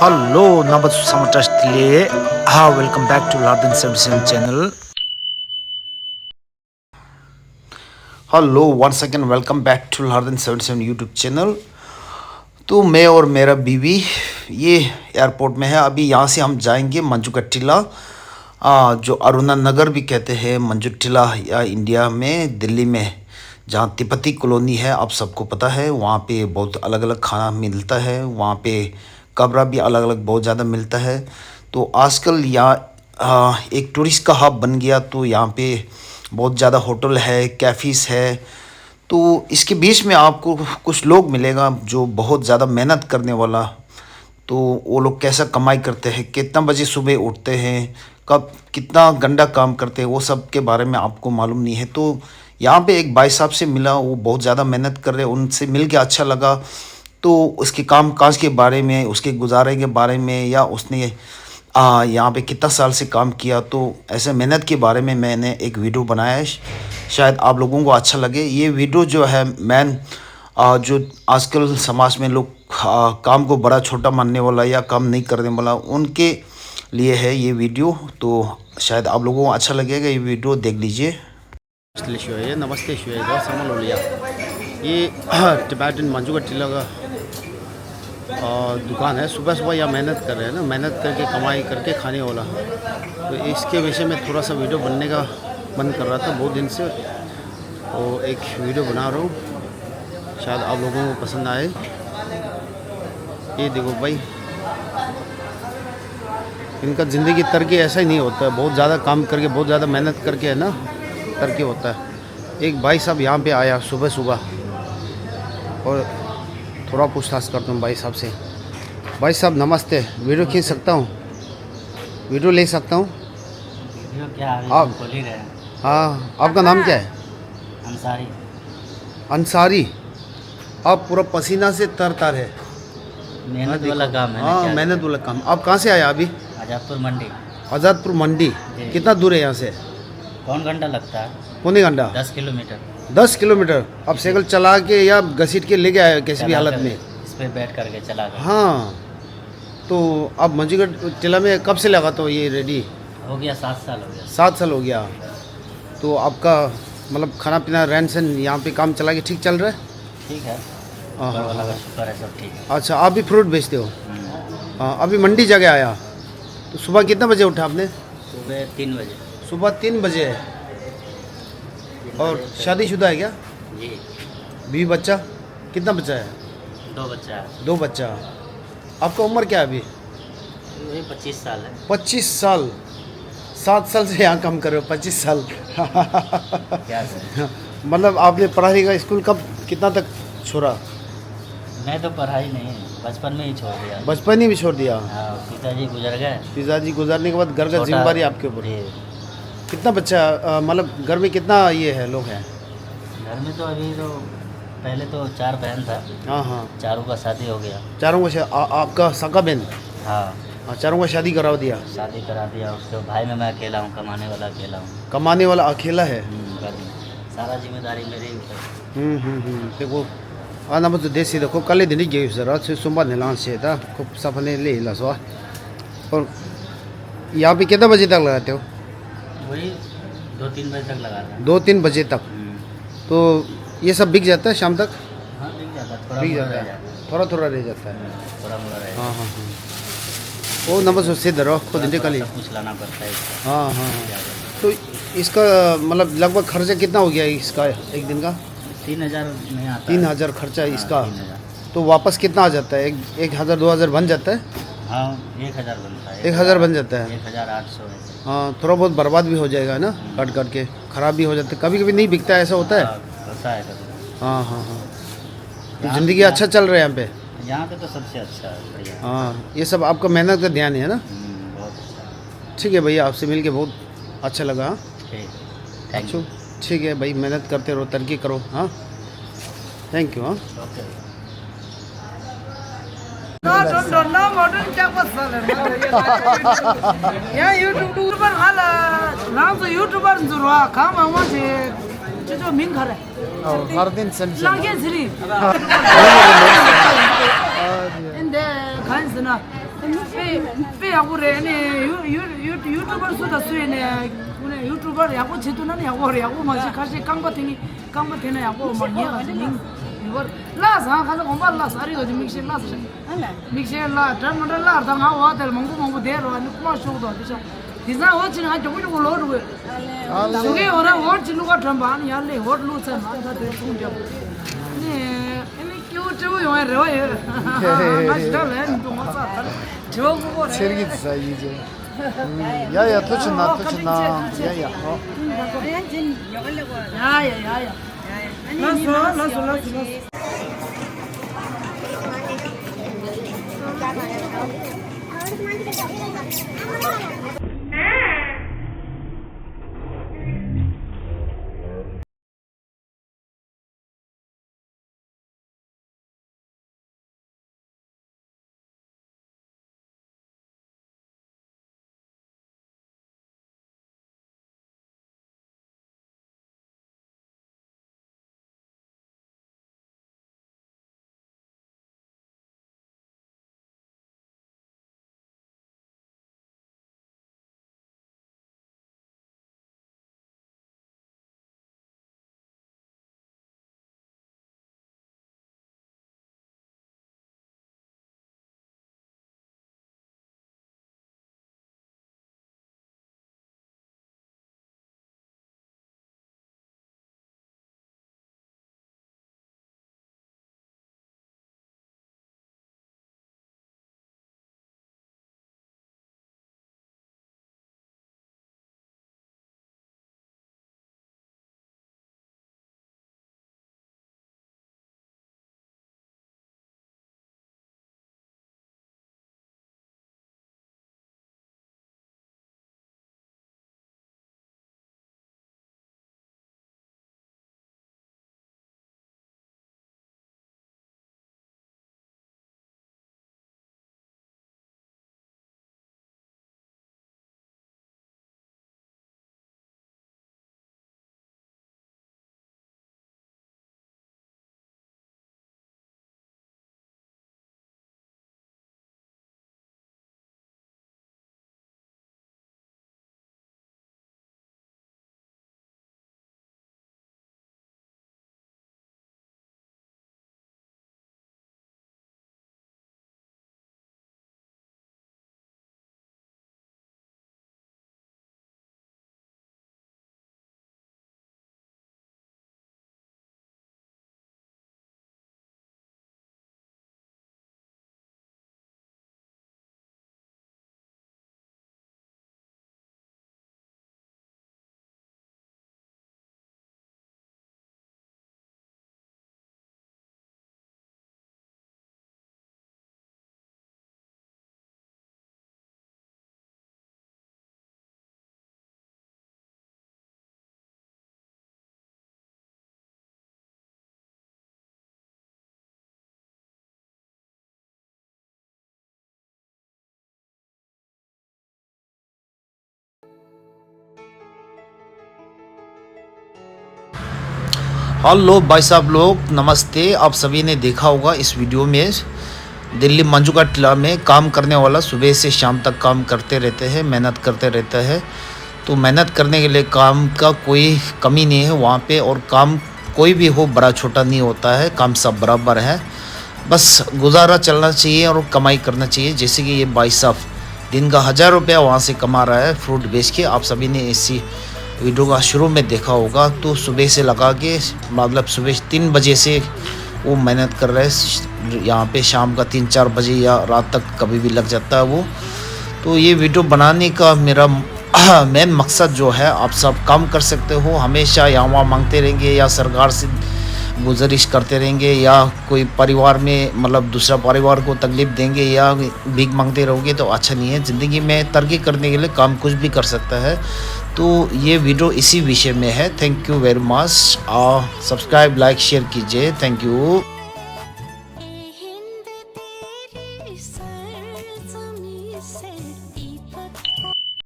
Hello, number Samatashtle. Welcome back to Lardin 77 channel. Hello one second welcome back to Lardin 77 YouTube channel. तो मैं और मेरा बीवी ये एयरपोर्ट में है। अभी यहाँ से हम जाएंगे मंजुकट्टिला, जो अरुणा नगर भी कहते हैं, मंजुटिला या इंडिया में दिल्ली में जहाँ तिब्बती कॉलोनी है, आप सबको पता है। वहाँ पे बहुत अलग अलग खाना मिलता है, वहाँ पे कमरा भी अलग अलग बहुत ज़्यादा मिलता है। तो आजकल यहाँ एक टूरिस्ट का हब बन गया, तो यहाँ पे बहुत ज़्यादा होटल है, कैफ़ीज़ है। तो इसके बीच में आपको कुछ लोग मिलेगा जो बहुत ज़्यादा मेहनत करने वाला। तो वो लोग कैसा कमाई करते हैं, कितना बजे सुबह उठते हैं, कब कितना गंदा काम करते हैं, वो सब के बारे में आपको मालूम नहीं है। तो यहाँ पे एक भाई साहब से मिला, वो बहुत ज़्यादा मेहनत कर रहे हैं, उनसे मिल के अच्छा लगा। तो उसके काम काज के बारे में, उसके गुजारे के बारे में, या उसने यहाँ पे कितना साल से काम किया, तो ऐसे मेहनत के बारे में मैंने एक वीडियो बनाया है। शायद आप लोगों को अच्छा लगे। ये वीडियो जो है जो आजकल समाज में लोग काम को बड़ा छोटा मानने वाला या काम नहीं करने वाला, उनके लिए है ये वीडियो। तो शायद आप लोगों को अच्छा लगेगा, ये वीडियो देख लीजिए। नमस्ते ये टिबेटन मंजुकट्टिला का दुकान है। सुबह सुबह यहाँ मेहनत कर रहे हैं ना, मेहनत करके कमाई करके खाने वाला। तो इसके विषय में थोड़ा सा वीडियो बनने का मन कर रहा था बहुत दिन से, तो एक वीडियो बना रहा हूँ, शायद आप लोगों को पसंद आए। ये देखो भाई, इनका ज़िंदगी तरक्की ऐसा ही नहीं होता है, बहुत ज़्यादा काम करके, बहुत ज़्यादा मेहनत करके है ना तरक्की होता है। एक भाई साहब यहाँ पे आया सुबह सुबह, और थोड़ा पूछताछ करता हूँ भाई साहब से। भाई साहब नमस्ते, वीडियो खींच सकता हूँ? वीडियो ले सकता हूँ? वीडियो क्या आप बोल ही रहे हैं। हाँ, आपका नाम क्या है? अंसारी। अंसारी। आप पूरा पसीना से तर तर है। मेहनत वाला काम है ना। हाँ, मेहनत वाला काम। आप कहाँ से आया अभी? आजादपुर मंडी। आज़ादपुर मंडी कितना दूर है यहाँ से? कौन घंटा लगता है? पौने घंटा। 10 किलोमीटर। 10 किलोमीटर। आप साइकिल चला के या घसीट के लेके आए किसी भी हालत में? इस पे बैठ करके चला गया। हाँ, तो आप मंजुकट्टिला में कब से लगा? तो ये रेडी हो गया 7 साल हो गया। 7 साल हो गया। तो आपका मतलब खाना पीना रहन सहन यहाँ पे काम चला के ठीक चल रहा है? ठीक है, हाँ ऊपर वाला का हाँ। शुक्र है, सब ठीक है। अच्छा, आप भी फ्रूट बेचते हो? हाँ, अभी मंडी जगह आया। तो सुबह कितना बजे उठा आपने? सुबह 3 बजे। सुबह 3 बजे। और शादीशुदा है क्या? जी। बीवी बच्चा? कितना बच्चा है? 2 बच्चा है। 2 बच्चा। आपका उम्र क्या है अभी? वही 25 साल है। 25 साल। 7 साल से यहाँ काम कर रहे हो, 25 साल। क्या सर? मतलब आपने पढ़ाई का स्कूल कब कितना तक छोड़ा? मैं तो पढ़ाई नहीं, बचपन में ही छोड़ दिया। बचपन ही भी छोड़ दिया? हाँ, पिताजी गुजर गए। पिताजी गुजरने के बाद घर का छोटा- जिम्मेदारी आपके ऊपर। जी। कितना बच्चा, मतलब घर में कितना ये है लोग हैं? घर में तो अभी तो पहले तो 4 बहन था। हाँ हाँ। चारों का शादी हो गया। चारों को आपका सगा बहन? हाँ, चारों को शादी करा दिया? शादी करा दिया। उसके भाई में मैं अकेला हूँ, कमाने वाला अकेला हूँ। कमाने वाला अकेला है? घर में सारा जिम्मेदारी मेरे ही ऊपर। देखो आना बस देसी देखो कल दिन गए जरा से सुबह निलान से था खूब सपने ले ला सो। और यहाँ पे कितना बजे तक लगाते हो? वही 2-3 बजे तक लगाता है। 2-3 बजे तक। तो ये सब बिक जाता है शाम तक? हाँ, बिक जाता है, थोड़ा बिक मोड़ा जाता रह है, जाता है। थोड़ा थोड़ा रह जाता है। थोड़ा मोड़ा रह हाँ हाँ हाँ। वो नंबर से सीधे रहो खुद जाता निकल ही। है, सब कुछ लाना पड़ता है इसका। हाँ हाँ हाँ। क्या करें? तो इसका मतलब लगभग खर्चा कितना हो गया इसका एक दिन का? 3000 में आता है। 3000 खर्चा है इसका। 3000। तो वापस कितना आ जाता है? 1000-2000 बन जाता है? हाँ, 1000 बनता है। 1000 बन जाता है। 1800 ऐसे। हाँ, थोड़ा बहुत बर्बाद भी हो जाएगा ना, कट करके ख़राब भी हो जाता है, कभी कभी नहीं बिकता है, ऐसा होता है। होता है कभी। हाँ हाँ हाँ। तो ज़िंदगी अच्छा चल रहा है यहाँ पे? यहाँ पे तो सबसे अच्छा है, बढ़िया। हाँ, ये सब आपका मेहनत का ध्यान है ना? बहुत अच्छा। ठीक है भैया, आपसे मिल के बहुत अच्छा लगा। हाँ, ठीक, थैंक यू। ठीक है भाई, मेहनत करते रहो, तरक्की करो। हाँ, थैंक यू। हाँ, ओके। या यूट्यूबर हाला नाम यूट्यूबर जुरवा काम आवा से जो मिन घर है हर दिन लागे श्री इंदे खान सना पे याको रे ने यूट्यूबर सुदा सुए ने उन्हें यूट्यूबर याको छितु ना याको रे याको मजे खासे काम बतेने याको मनिया मिंग इवर लास हाँ खासे कोंबा लास अरे हो मिक्से लास ला टर्न मंडल ला तंग हाँ वाtel मंगू दे रो ने कुमार शो दो दिशा दिशा वो चिन हाँ जोको जोको लोड हुए सुगे और वो चिनु का ट्रम्बान यार ले होट लूट से मार था सुन जब ने क्यों जो यो है रो ये आज तो ले तो मसा जो को रे 세르기 사이즈. 야야 터치나. 야야. 야야야야 라스 हेलो भाई साहब लोग, नमस्ते। आप सभी ने देखा होगा इस वीडियो में दिल्ली मंजू का टिला में काम करने वाला सुबह से शाम तक काम करते रहते हैं, मेहनत करते रहते हैं। तो मेहनत करने के लिए काम का कोई कमी नहीं है वहाँ पे, और काम कोई भी हो बड़ा छोटा नहीं होता है, काम सब बराबर है। बस गुजारा चलना चाहिए और कमाई करना चाहिए। जैसे कि ये भाई साहब दिन का 1000 रुपया वहाँ से कमा रहा है फ्रूट बेच के। आप सभी ने इसी वीडियो का शुरू में देखा होगा। तो सुबह से लगा के मतलब सुबह 3 बजे से वो मेहनत कर रहे हैं, यहाँ पे शाम का 3-4 बजे या रात तक कभी भी लग जाता है वो। तो ये वीडियो बनाने का मेरा मेन मकसद जो है, आप सब काम कर सकते हो। हमेशा यहाँ वहाँ मांगते रहेंगे या सरकार से गुजारिश करते रहेंगे या कोई परिवार में मतलब दूसरा परिवार को तकलीफ़ देंगे या भीख मांगते रहोगे तो अच्छा नहीं है। ज़िंदगी में तरक्की करने के लिए काम कुछ भी कर सकता है। तो ये वीडियो इसी विषय में है। Thank you very much. Subscribe, like, share कीजिए। Thank you.